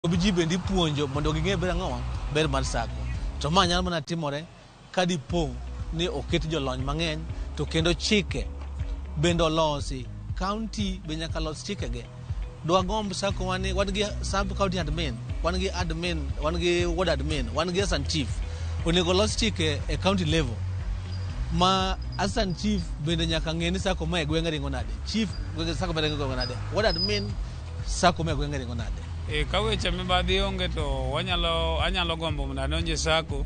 Obiji bendi puonjo mondo ging'e ber ang'o ber mar sako. To ma nyalo mana timore ka dipo ni oket jolony mang'eny to kendo chike bende olosi. County be nyaka los chikege. Dwa gomb sako wan gi sub county admin, wan gi admin, wan gi ward admin, wan gi assistant chief. Onego los chike e county level. Ma assistant chief bende nyaka ng'e ni sako ma e gweng'e ringo nade. Chief sako ma ringo nade. Ward admin sako ma e gweng'e ringo nade. Ka weche mibadhi onge to anyalo gombo mondo adonje sako,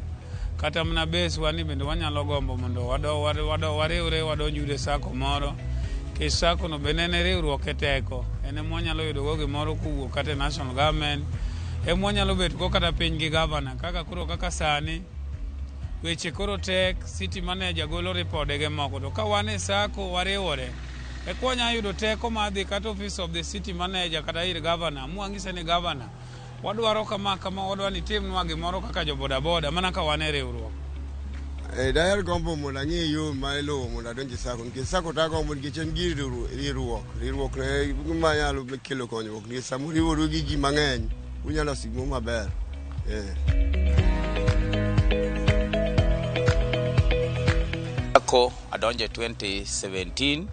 kata mana bes wani bende wanyalo gombo mondo wariwre wadonjure sako moro. Ke sako no bende en riwruok e teko, en ema wanyalo yudo go gimoro kuwuok kata national government, ema wanyalo bet go kata piny gi governor. Kaka sani weche koro tek, city manager golo ripodege moko, to ka wan e sako wariwore e konya yudo teko madhi kata office of the city manager kata ir governor, mwang'ise ni governor wadwaro kama wadwa ni timnwa gimoro kaka jo boda boda, mana ka wan e riwruok. Daher gombo mondo ang'e yo ma iluwo mondo adonj e sako, nikech sako tagombo nikech en gir riwruok ne gima nyalo kelo konyruok, nikech sama uriworu gi ji mang'eny unyalo simo maber. Sako adonje 2017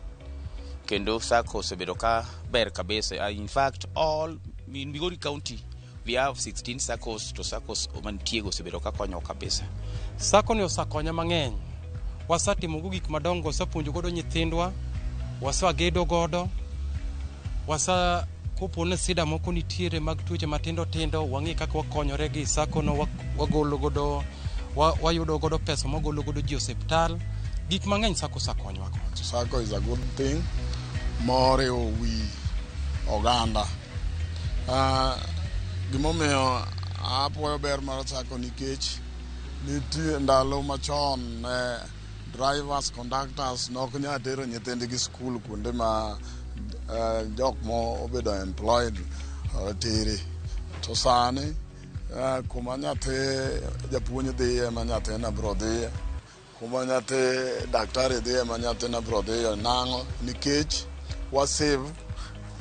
kendo sako osebedo ka ber kabisa. In fact, all in Migori County we have 16 SACCOs, to SACCOs mantiego osebedo ka konyo kabisa. Sako ni osakonya mang'eny. Wasatimo gik madongo, wasapuonjo godo nyithindwa, wasagedo godo, kopone sida moko nitiere mag tuoche matindo tindo, wang'e kaka wakonyore gi sako no, wagolo godo, wayudo godo pesa magolo godo ji osiptal. Gik mang'eny sako sakonyowa. Sako is a good thing. Moriwo wi oganda. Gimomiyo apuoyo ber mar sako nikech nitie ndalo machon drivers, conductors nok nya tero nyithindgi skul kuonde ma jok mo obedo employed tere. To sani kuma nyathi japuonj dhiye ma nyathina bro dhiye, kuma nyathi daktari dhiye ma nyathina bro dhiye, nang'o? Nikech wasave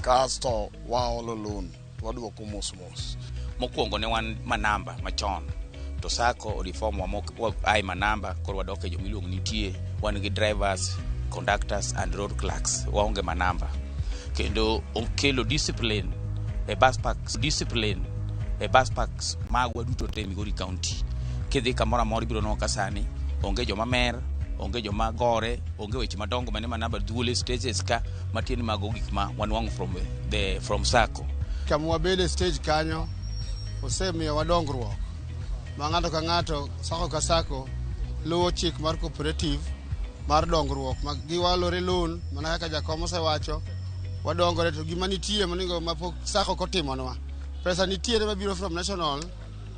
kasto waolo loan, waduoko mos. Mokwongo ne wan manamba machon, to sako reform wa ai manamba, koro wadok e jomiluongo nitie, wan gi drivers, conductors and road clerks, waonge manamba. Kendo okelo discipline e bus parks magwa duto te Migori County. Kidhi kamoro amora ibiro no kasani onge joma mer, onge joma gore, onge weche madongo mane manamba dual stages ka matien mago gik ma wanwang' from sako. Kamwa bede stage kanyo osemiyo wadongruok ma ng'ato ka ng'ato, sako ka sako luwo chik mar cooperative mar dongruok ma giwalore loan, mana kaka jakom osewacho, wadongore. To gima nitie monego mapok sako kotimonwa, pesa nitiere mabiro from national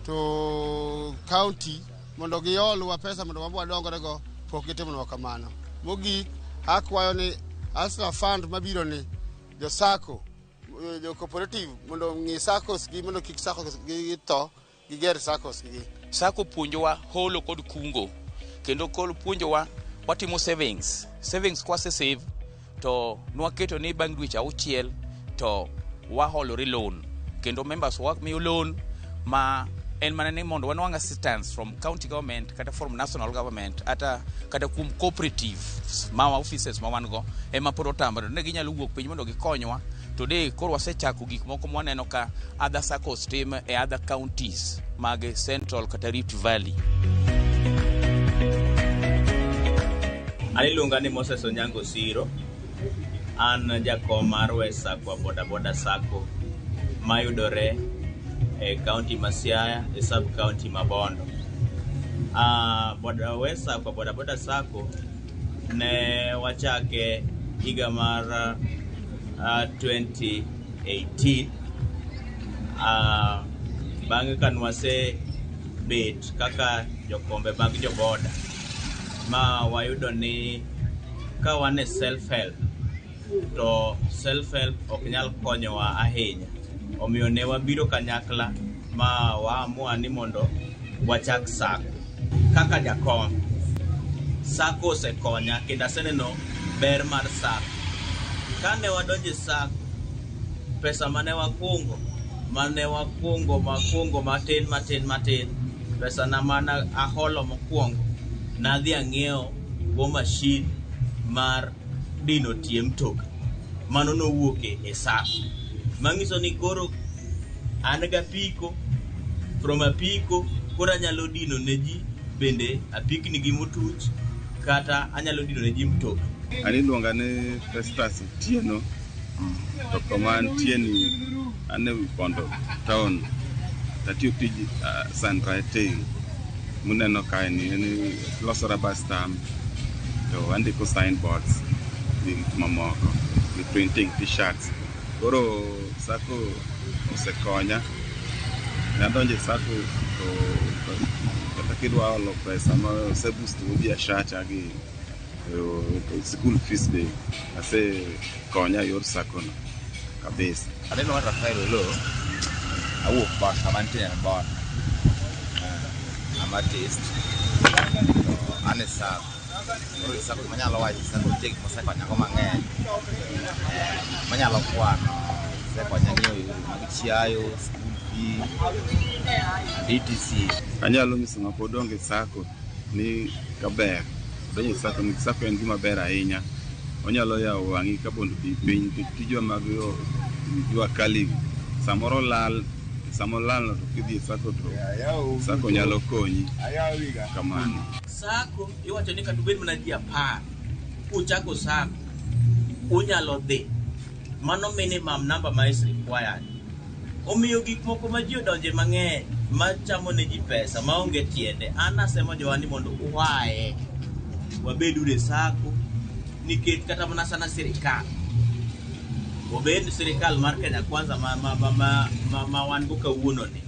to county mondo giolwa pesa mondo wadongore go, pok gitimonwa kamano. Mogik akwayo ni Asra Fund mabiro ni jo sako, jo cooperative mondo ng'i SACCOs gi mondo kik SACCOs gi to giger SACCOs gi. Sako puonjowa holo kod kungo, kendo kol puonjowa watimo savings kwase save to nwaketo ni bang' dweche 6 to waholore loan, kendo members miyo loan ma en mana ni mondo wanwang' assistance from county government kata from national government kata kum cooperative ma offices ma wan go ema pod otambore ne ginyalo wuok piny mondo gikonywa. Today koro wasechako gik moko mwaneno ka other SACCOs tim e other counties mag Central kata Rift Valley. Aliluonga ni Moses Onyango Siro, an jakom mar West Sako boda boda sako mayudore e county ma Siaya e sub county ma Bondo. West Sako boda boda sako ne wachake higa mar 2018 bang'e ka nwase bet kaka jokombe mag joboda, ma wayudo ni ka wan e self-help to self-help ok nyal konyowa ahinya. Omiyo ne wabiro kanyakla ma waamua ni mondo wachak sako. Kaka jakom, sako osekonya kendo aseneno ber mar sako. Kane wadonje sako, pesa mane wakungo mane wakungo matin pesa na mana aholo mokwongo nadhi ang'iewo go mashin mar dino tie mtoka mano nowuoke e sako mangiso ni koro an ga apiko from apiko koro anyalo dino ne ji bende apikni gi motuch kata anyalo dino ne ji mtoka. Ani luonga ne Festus Tieno to koman Tieni ane Pondo town tatiyo tij sandwriting muneno kae ni loso rubber stamp to andiko signboards gi mamoko gi printing t-shirts. Koro sako osekonya nadonje sako to kata kidwa olo pesa ma osebusto biashara gi school fees be ase konya yor sako no kabisa. Aneno Rafael Lo awuok ba kamante bon amatist to ane sako oro sako manyalo wacho sako tek mosekonya go mang'eny manyalo kwano sekonya ng'iewo mag chiayo school fee DTC. Anyalo nyiso ng'ato donge sako ni kaber donge sako ni sako en gima ber ahinya onyalo yawo wang'i ka bondo bi piny tijwa mag jwa kali samoro lal to kidhi sako to sako nyalo konyi kamano. Sako iwacho ni kata bed mana ji 10 uchako sako unyalo dhi mano minimum number ma is required. Omiyo gik moko ma ji odonje mang'eny ma chamo ne ji pesa maonge tiende. An asemo jowani mondo uwaye wabedu e sako nikech kata mana sana sirikal obed sirikal mar Kenya Kwanza ma wan go kawuono ni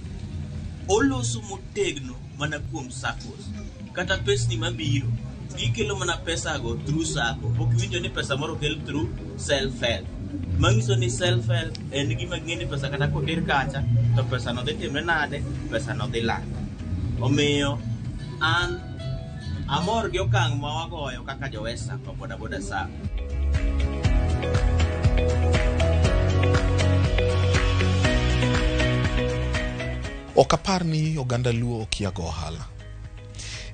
oloso motegno mana kuom sakos kata pesni mabiro gikelo mana pesa go through sako ok winjo ni pesa moro kel through self help mangiso ni self help en gima ng'eni pesa kata koter kacha to pesa no dhi timre nade pesa no dhi lal. Omiyo an amor gi okang' ma wagoyo kaka jowesa to boda sako. Ok apar ni oganda Luo okia go ohala.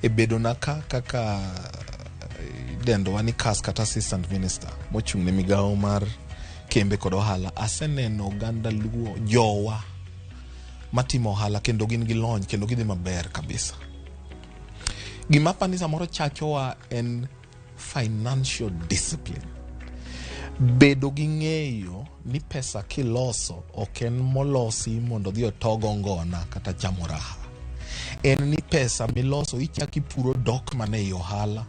E bedo na kaka dendo wani kas kata assistant minister mochung' ne migawo mar kembe kod ohala aseneno oganda Luo jowa matimo ohala kendo gin gi lony kendo gidhi maber kabisa. Gima pani samoro chachowa en financial discipline. Bedo gi ng'eyo ni pesa kiloso ok en molosi mondo dhi otogo ngona kata chamo raha. En ni pesa miloso ichaki puro dok mane i ohala.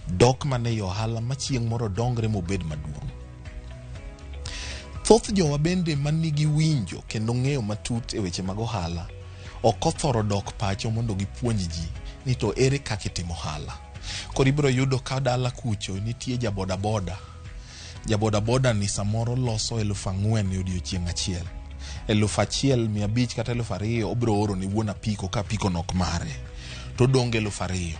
Dok mane i ohala machieng' moro dongre mobed maduong'. Thoth jowa bende manigi winjo kendo ng'eyo matut e weche mag ohala ok othoro dok pacho mondo gipuonj ji ni to ere kaka itimo ohala. Koro ibiro yudo ka dala kucho nitie jaboda boda ni samoro loso 4,000 e odiochieng' achiel. 1,500 kata 2,000 obiro oro ni wuon apiko ka apiko nok mare. To donge 2,000.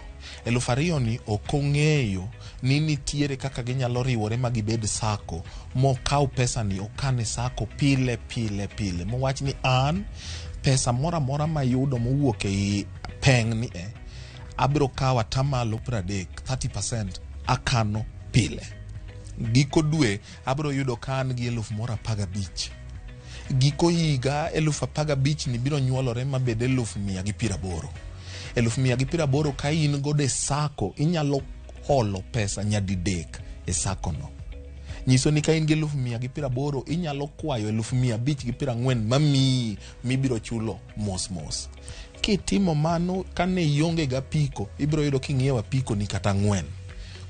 2,000 ni ok ong'eyo ni nitiere kaka ginyalo riwore ma gibed sako mokaw pesa ni okane sako pile. Mowach ni an pesa mora mayudo mowuok e peng ni abiro kawo atamalo 30% akano pile. Giko dwe abiro yudo kan gi 15,000. Giko higa 15,000 ni biro nyuolore mabed 180,000. 180,000 ka in gode sako inyalo holo pesa nyadidek e sako no. Nyiso ni ka in gi 180,000 inyalo kwayo 540 mami mibiro chulo mos. Kitimo mano kane ionge ga piko ibiro yudo king'iewa piko ni kata 4.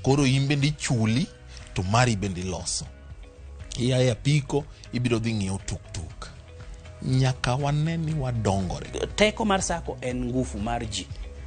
Koro imbe ndi chuli to mari bende loso. Iya piko ibiro dhi ng'iewo tuk. Nyaka waneni wadongore. Teko mar sako en ngufu mar ji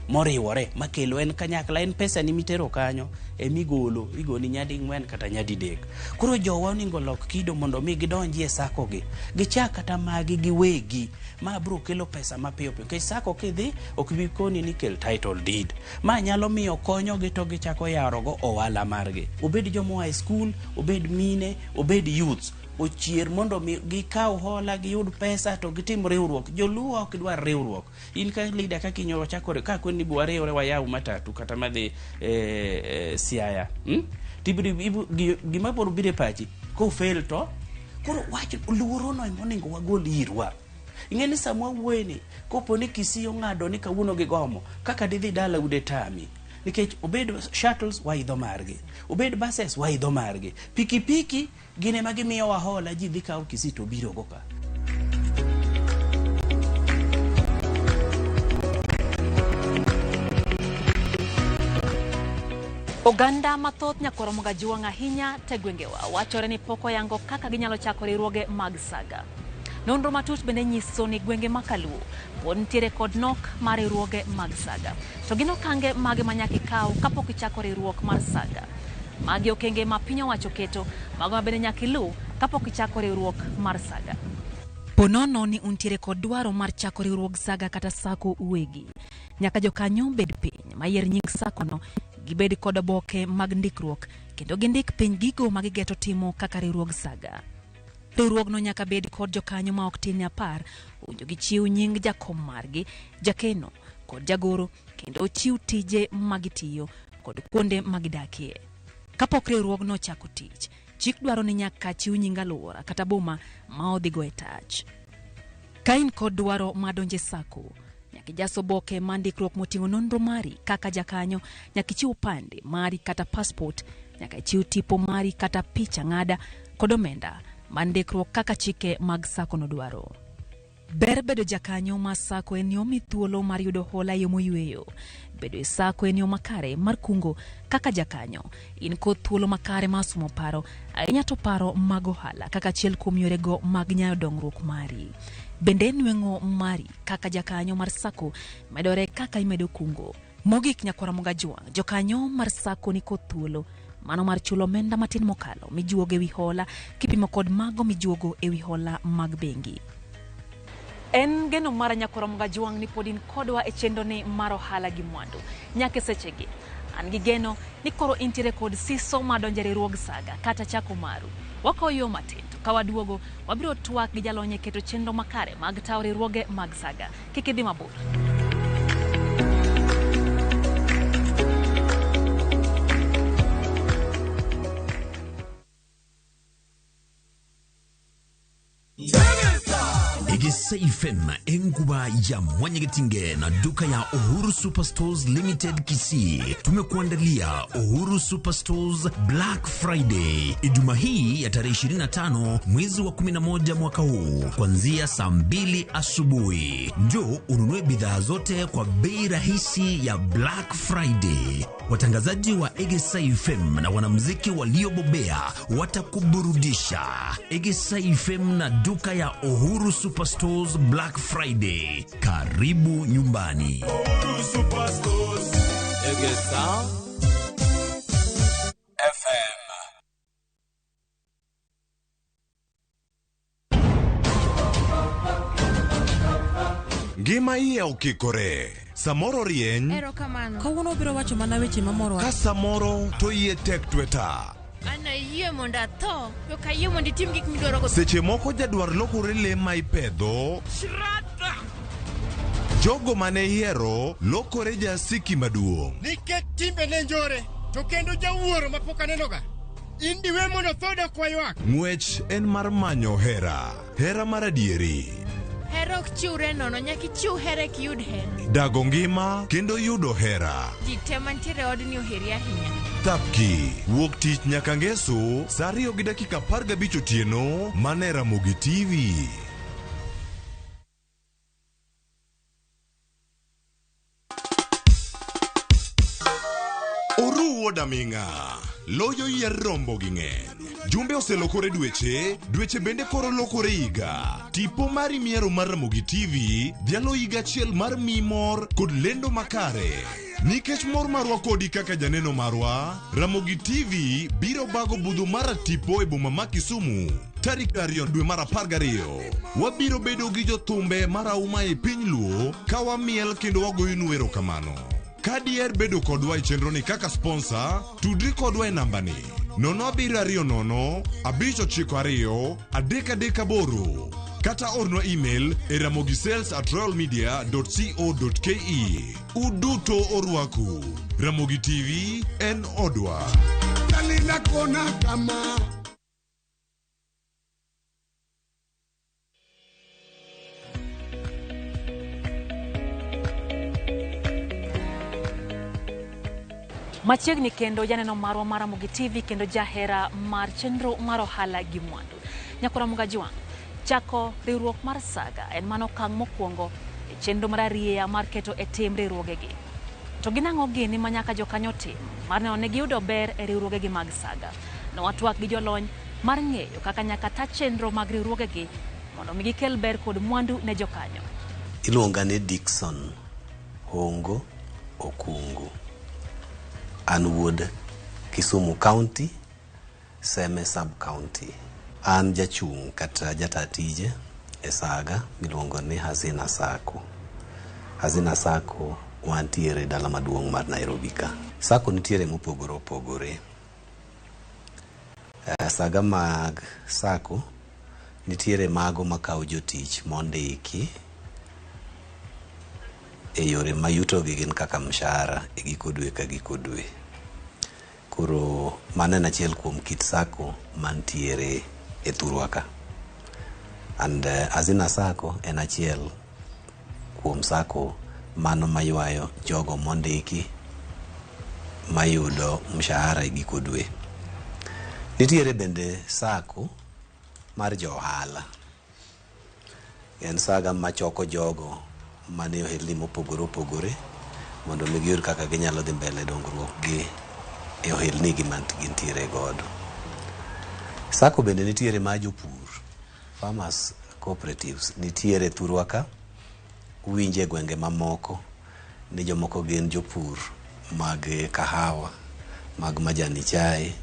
moriwore makelo en kanyakla en pesa ni mitero kanyo igoni nyadi 4 kata nyadi 3. Koro jowa oningo lok kido mondo mi gidonji e sako gi gichak kata magi giwegi ma bro kelo pesa mapiyo ke sako kidhi ok bi koni ni kel title deed ma nyalo miyo konyo gi to gichako yaro go ohala margi obed jomo high school obed mine obed youths ochier mondo gikaw hola giyud pesa to gitim riwruok. Joluo ok dwar riwruok. In ka leader ka kinyo chakore ka koni bwa riwre wayaw matatu kata madhi Siaya. Tibiri gima boro bire pachi ko fail to koro wach luoro no monego wagol irwa. Ingeni samwa wueni kopo ni Kisii ngado ni kawuono gi gomo kaka didhi dala ude tami. Nikech obed shuttles wa idho margi, obed buses wa idho margi, pikipiki gine magi miyo wa hola ji dhi kaw Kisii to biro go ka. Oganda mathoth nyakoromo ga juang' ahinya te gwengewa wachore ni poko yango kaka ginyalo chako riwruoge mag saga. Nonro matut bende nyiso ni gwenge makaluo pod nitiere kod nok mar riwruoge mag saga. To gin okange mage manyaka ikaw kapok ichako riwruok mar saga. Magi okenge ma piny owacho keto, mago ma bende nyaka iluw kapok ichako riwruok mar saga. Ponono ni untiere kod dwaro mar chako riwruog saga kata sako uwegi. Nyaka jokanyo bed piny mayier nying sako no gibed kod oboke mag ndikruok kendo gindik piny gigo magigeto timo kaka riwruog saga. Riwruogno nyaka bed kod jokanyo ma ok tin 10, owinjo gichiw nying jakom margi, jakeno kod jagoro kendo chiw tije magitiyo kod kuonde magidakie. Kapok riwruogno chako tich, chik dwaro ni nyaka chiw nying alwora kata boma ma odhigo e tach. Ka in kod dwaro madonje sako, nyaka jaso boke mandikruok moting'o nonro mari kaka jakanyo, nyaka chiw pande mari kata passport, nyaka chiw tipo mari kata picha ng'ada kod omenda mandikruok kaka chike mag sako no dwaro. Ber bedo jakanyo ma sako en yo mithuolo mar yudo hola yo moyweyo. Bedo e sako en yo makare mar kungo kaka jakanyo. In kod thuolo makare mar somo paro, ahinya to paro mag ohala kaka achiel kuom yorego mag nyayo dongruok mari. Bende nweng'o mari kaka jakanyo mar sako medore kaka imedo kungo. Mogik nyakoromo ga juang', jokanyo mar sako ni kod thuolo mano mar chulo omenda matin mokalo mijuogo ewi hola kipimo kod mago mijuogo ewi hola mag bengi. En geno mara nyakoromo ga juang' ni podin kodwa e chendo ni mar ohala gi mwandu. Nyaka sechegi an gi geno ni koro intiere kod siso madonje riwruog saga kata chako maru. Wako yo matin to ka waduogo wabiro twak gi jalonye keto chendo makare mag tawo riwruoge mag saga. Kik idhi mabor. Egesei FM enguba ya Mwanyegetinge na duka ya Uhuru Superstores Limited Kisii. Tumekuandalia Uhuru Superstores Black Friday Ijumaa hii ya tarehe 25 mwezi wa 11 mwaka huu kuanzia saa 2 asubuhi. Njoo ununue bidhaa zote kwa bei rahisi ya Black Friday. Watangazaji wa Egesei FM na wanamuziki waliobobea watakuburudisha. Egesei FM na duka ya Uhuru Superstores Black Friday. Karibu nyumbani. Uhuru Superstores Egesa FM. Ngima iye okikore. Samoro rieny. Ero kamano. Kawuono biro wacho mana weche mamoro. Ka samoro to iye tek tweta. Ana yie monda to, yo ka yie mondi tim gik midwaro go. Seche moko jadwar lokore le ma ipedho. Shrata. Jogo mane hiero lokore jasiki maduong'. Nikech timbe ne njore, to kendo jawuoro mapok anenoga. Indiwe mondo thoda kwa ywak. Ng'wech en mar manyo hera. Hera mar adieri. Hera ok chiwre nono, nyaka ichiw hera eki yud hera. Dago ngima kendo yudo hera. Ji te mantiere odni oheri ahinya. Tapki, wuok tich nyaka ngeso, saa 2:15 otieno, mane Ramogi TV. Oruwo daming'a, loyo yier rombo gi ng'eny. Jumbe oselokore dweche bende koro lokore higa. Tipo mari miero mar Ramogi TV, dhialo higa achiel mar mimor kod lendo makare. Nikech mor marwa kodi kaka janeno marwa, Ramogi TV biro bago budho mara tipo e boma ma Kisumu. Tarik 2 dwe mar 12, wabiro bedo gi jothumbe marauma e piny Luo, ka wamiel kendo wagoyonu erokamano. Ka diher bedo kodwa e chenro ni kaka sponsor, tudri kodwa e namba ni 07200 592 338 kata orno email e ramogisales@royalmedia.co.ke. Uduto orwaku. Ramogi TV en odwa. Kalina kona kama. Machiegni kendo janeno marwa mar Ramogi TV kendo jahera mar chenro mar ohala gi mwandu. Nyakora Mugajiwang chako riwruok mar Saga en mano okang' mokwongo e chenro mar arieya mar keto e tim riwruogegi. To ginang'o gini ma nyaka jokanyo tim mar neno ni giyudo ber e riwruogegi mag Saga. Nowatwak gi jolony mar ng'eyo kaka nyaka ta chenro mag riwruogegi mondo mi gikel ber kod mwandu ne jokanyo. Iluonga ni Dickson Hongo Okungu. An wuod Kisumu County, Seme Sub County. An jachung' kata jatatije e Saga miluongo ni Hazina Sacco. Hazina Sacco wantiere dala maduong' mar Nairobi ka. Sacco nitiere mopogore opogore. Saga mag Sacco nitiere mago makawo jotich mondiki e yore mayuto gi gin kaka mshahara e giko dwe ka giko dwe. Koro mano en achiel kuom kit Sacco mantiere e thurwa ka. And Hazina Sacco en achiel kuom Sacco mano maywayo jogo mondiki mayudo mshahara e giko dwe. Nitiere bende Sacco mar johala. En Saga machoko jogo mane ohelni mopogore opogore mondo mi giyud kaka ginyalo dhi mbele dongruok gi e ohelni gi mantiere godo. Sacco bende nitiere ma jopur, farmers cooperatives, nitiere thurwa ka. Winje gwenge mamoko ni jomoko gin jopur mag kahawa, mag majani chai,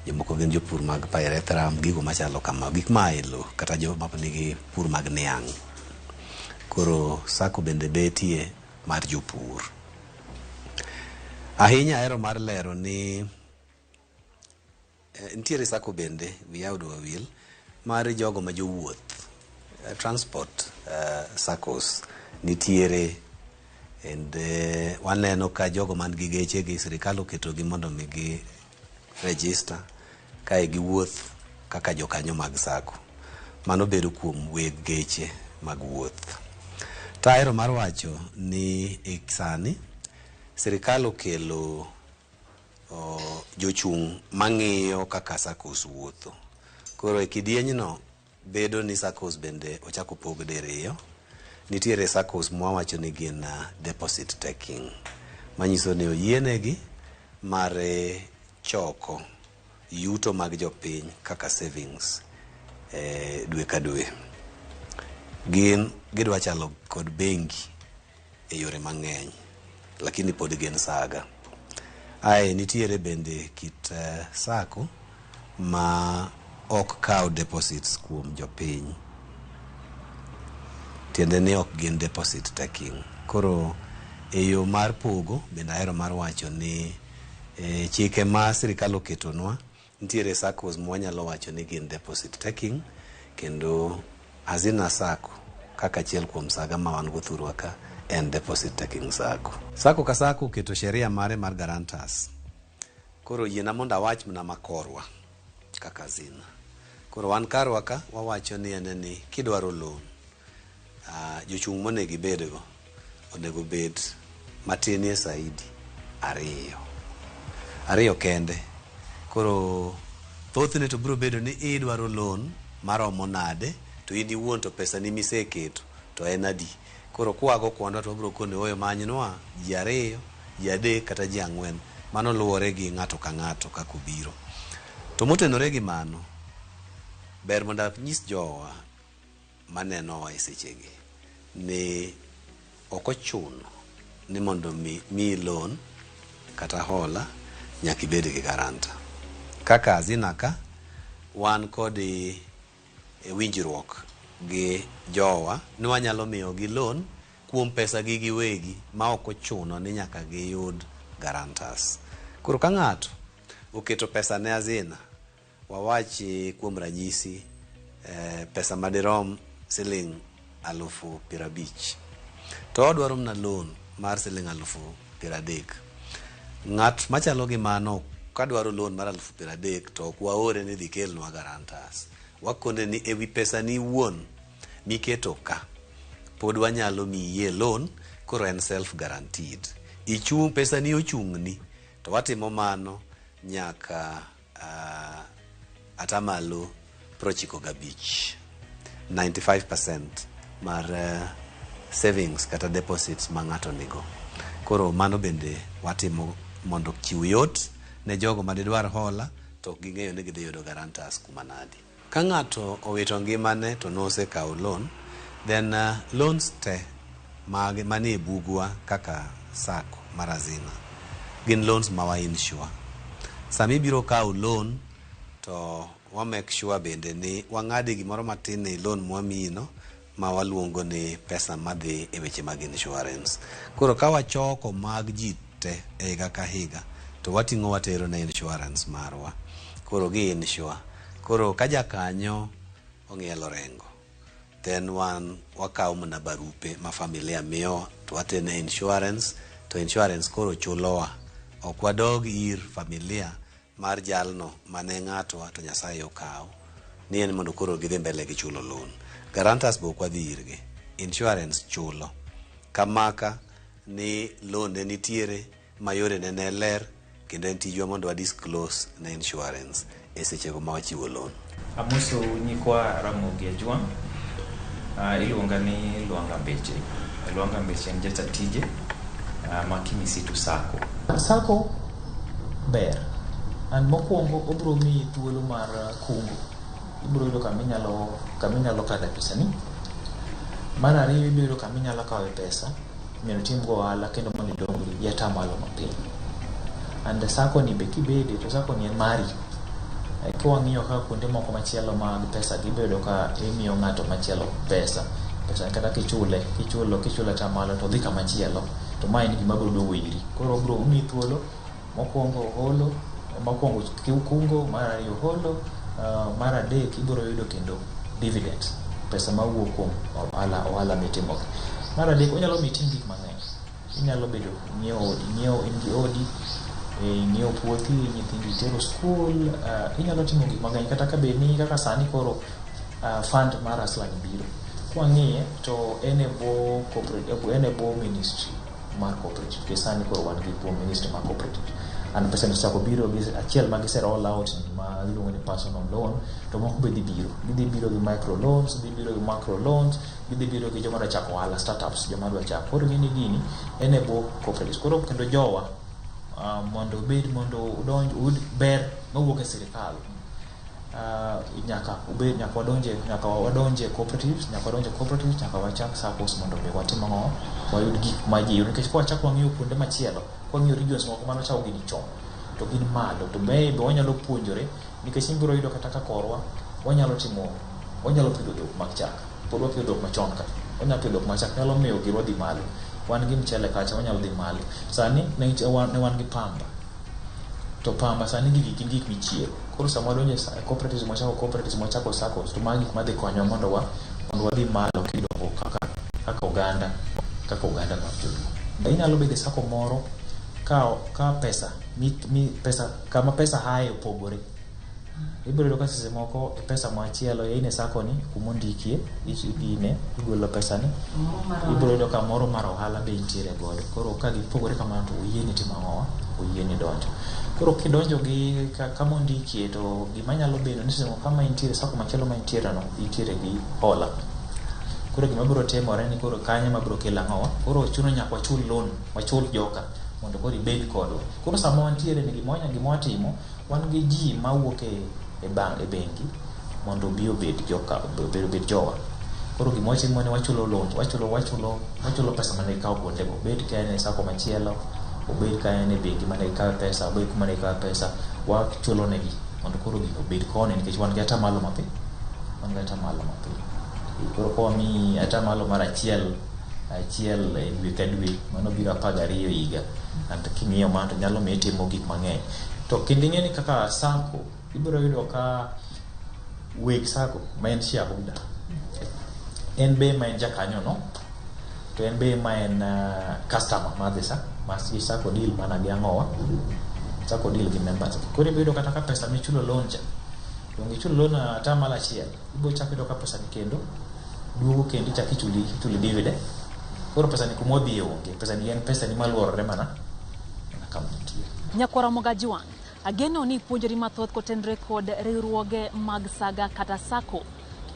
jomoko gin jopur mag pyrethrum, gigo machalo kama, gik maelo kata joma nigi pur mag niang'. Koro Sacco bende betie mar jopur. Ahinya ahero mar lero ni nitiere Sacco bende Viyaudo Wawil mar jogo ma jowuoth, transport Saccos nitiere, and waneno ka jogo man gi geche gi sirikal oketo gi mondo mi gi register kae gi wuoth kaka jokanyo mag Sacco. Mano bedo kuom weg geche mag wuoth. Taero mar wacho ni sani sirikal okelo jochung' mang'iyo kaka Saccos wuotho. Koro e kidienyno bedo ni Saccos bende ochako pog diriyo. Nitiere Saccos mwawacho ni gin deposit taking, manyiso ni oyienegi mar choko yuto mag jopiny kaka savings dwe ka dwe. Gin gidwa chalo kod bengi e yore mang'eny, lakini pod gin Saga. Ae nitiere bende kit Sacco ma ok kaw deposits kuom jopiny, tiende ni ok gin deposit taking. Koro e yo mar pogo bende ahero mar wacho ni chike ma sirikal oketonwa, nitiere Saccos mwanyalo wacho ni gin deposit taking, kendo Hazina Sacco kaka achiel kuom Saga ma wan go thurwa ka en deposit taking Sacco. Sacco ka Sacco keto sheria mare mar guarantors. Koro yiena mondo awach mna makorwa kaka Hazina. Koro wan karwa ka wawacho ni en ni kidwaro loan, jochung' monego ibedgo onego bed matinie saidi ariyo kende. Koro thothne to biro bedo ni idwaro loan maromo nade, to in iwuon to pesa ni miseketo to en adi. Koro kuago kwanda to biro kone oyo manynwa ji 2, ji 3 kata ji 4. Mano luwore gi ng'ato ka ng'ato kako biro. To motenore gi mano, ber mondo nyis jowa maneno e sechegi ni ok ochuno ni mondo mi loan kata hola nyaka ibed gi garanta. Kaka Hazina ka wan kod winjruok gi jowa ni wanyalo miyo gi loan kuom pesa gi giwegi ma ok ochuno ni nyaka giyud guarantors. Koro ka ng'ato oketo pesa ne azina, wawachi kuom ranyisi pesa madirom siling 50,000 to odwaro mna loan mar siling 30,000. Ng'at machalo gi mano kadwaro loan mar 30,000 to waore ni dhi kelnwa guarantors. Wakone ni ewi pesa ni wuon miketo ka pod wanyalo miye loan, koro en self guaranteed. Ichung pesa ni ochungni to watimo mano nyaka atamalo 95 95% mar savings kata deposits ma ng'ato nigo. Koro mano bende watimo mondo chiw yot ne jogo madidwar hola to ging'eyo ni gidhi yudo guarantors kuma nadi. Ka ng'ato owito ngimane to nosekawo loan, then loans te manie bugwa kaka sako mar azina gin loans ma wa insure. Sami biro kawo loan to wa make sure bende ni wang'adi gimoro matin e loan mwamino ma waluongo ni pesa madhi e weche mag insurance. Koro ka wachoko mag ji te e higa ka higa to wating'o watero na insurance marwa, koro gi insure. Koro ka jakanyo ong'ielo rengo, then wan wakawo mana barupe ma familia miyo to watene insurance, to insurance koro chulowa. Ok wadog ir familia mar jalno mane ng'atwa to Nyasaye okawo ni en mondo koro gidhi mbele gi chulo loan. Guarantors bo kwa dhi irgi, insurance chulo kamaka ni loan ne nitiere mayore ne ler kendo en tijwa mondo wa disclose na insurance e sechego ma wachiwo loan. Amoso nyikwa Ramogi Ajwang', iluonga ni Lwanga Mbeche. Lwanga Mbeche en jata tije ma Kimisitu Sacco. Sacco ber, an mokwongo obro miyi thuolo mar kungo. Ibro yudo kaminyalo kane pesani. Mar ariyo ibro yudo kaminyalo kawe pesa minyalo timgo ohala kendo mondo idongri gi atamalo mapiny. And sacco ni be kibede to sacco ni en mari. Kwang'iyo ka kuonde moko machielo mag pesa gibedo ka imiyo ng'ato machielo pesa kata kichulo atamalo to dhi kamachielo, to ma en gima biro duogo iri. Koro bro miyi thuolo mokwongo holo, mokwongo kungo, mar ariyo holo, mar adek ibiro yudo kendo dividend, pesa mawuok kuom ohala mitimo. Mar adek onyalo miyi tim gik mang'eny. Inyalo bedo ng'iewo in gi odi, ng'iewo puothi, nyithindi tero skul, inyalo timo gik mang'eny. Kata ka be ni kaka sani koro fund mar Aslan biro, kwang'iye to en e bwo ministry mar cooperative. Kisani koro wan gi bwo ministry mar cooperative. And pesa ni sako biro gi achiel ma gise roll out ma iluongo ni personal loan, to moko be gidhi biro gi micro loans, gidhi biro gi macro loans, gidhi biro gi joma dwa chako ohala, startups, joma dwa chako. Koro gini en e bwo cooperative. Koro kendo jowa mondo udonj ber mawuok e sirikal, nyaka wadonje cooperatives, nyaka wachak SACCOs mondo be watim ang'o, wayud gik ma ji yudo. Nikech kwachak wang'iyo kuonde machielo, kwang'iyo regions moko mano chako gini chon to gin malo, to be wanyalo puonjore. Nikech ibiro yudo kata ka korwa wanyalo pidho dhok mag chak, pod wapidho dhok machon ka, wanyalo pidho dhok mag chak, nyalo miyo girwa dhi malo. Wan gi mchele kacha wanyalo dhi malo. Sani ne wan gi pamba, to pamba sani gik michiero. Koro sama wadonjo e cooperatives mwachako SACCOs, to magi gik madhi konyo mondo wadhi malo kidongo kaka oganda mar joluo. Inyalo bedo e sacco moro ka pesa kama pesa hae opogore. Ibiro yudo ka sese moko pesa machielo e sacco ni kumondikie igolo pesa ni, ibiro yudo ka moro mar ohala be nitiere godo. Koro ka gipogore kamano to oyieni timo ang'owa, oyieni donjo. Koro kidonjo gi kama ondikie, to gima nyalo bedo ni sese moko kama intiere sacco machielo ma intiere no intiere gi hola. Koro gima biro timore ni koro kanyo ma biro kelo ang'owa, koro chuno nyaka wachul loan, wachul joka mondo koro ibed kodwa. Koro sama wantiere ni gima watimo, wan gi ji mawuok e bengi mondo bi obed jowa. Koro gima watimo ni wachulo loan, wachulo pesa mane ikawo kuonde go, bed ka en e sacco machielo, obed ka en e bengi mane ikawo pesa, obed kuma ne ikawo pesa, wachulo negi mondo koro gino obed kone, nikech wan gi atamalo mapiny. Koro kwa mi atamalo mar achiel dwe ka dwe, mano biro 12 higa. And king'iyo mano to nyalo miyo timo gik mang'eny. To kinding'e ni kaka sako ibiro yudo ka weg sako ma en shareholder en be ma en jakanyo no to en be ma en customer mar the sako deal mana gi ang'owa sako deal gi members. Koro ibiro yudo kata ka pesa michulo loan cha dongi chulo loan ata mala achiel ibiro chako yudo ka pesa ni kendo duogo kendo chaki chuli dividend. Koro pesa ni kumodhi onge, pesa ni en pesa ni maluorore mana account. Nyakwara Mogajwang ageno ni puonjori mathoth kotenre kod riwruoge mag saga kata sako.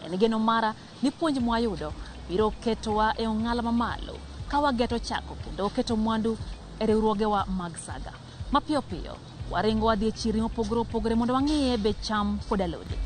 En geno mara ni puonj mwayudo biro ketowa e ong'ala mamalo ka wageto chako kendo keto mwandu e riwruoge wa mag saga. Mapiyo piyo waringo wadhi e chirni mopogore opogore mondo wang'iye be cham kod alode.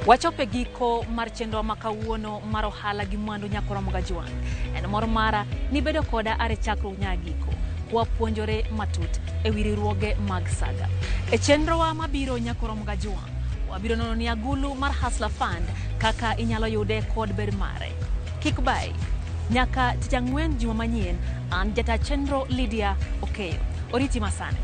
Wachope giko mar chenro makawuono mar ohala gi mwandu Nyakwara Mogajwang. En mor mara ni bedo koda are chakruok nyagiko kwa puonjore matut e riwruoge mag saga. E chenro wa mabiro Nyakwara Mogajwang wabiro nono ni agulu mar Hustler Fund kaka inyalo yude kod ber mare. Kik bai nyaka tich ang'wen juma manyien an jata chenro Lydia Okeyo. Oriti masane.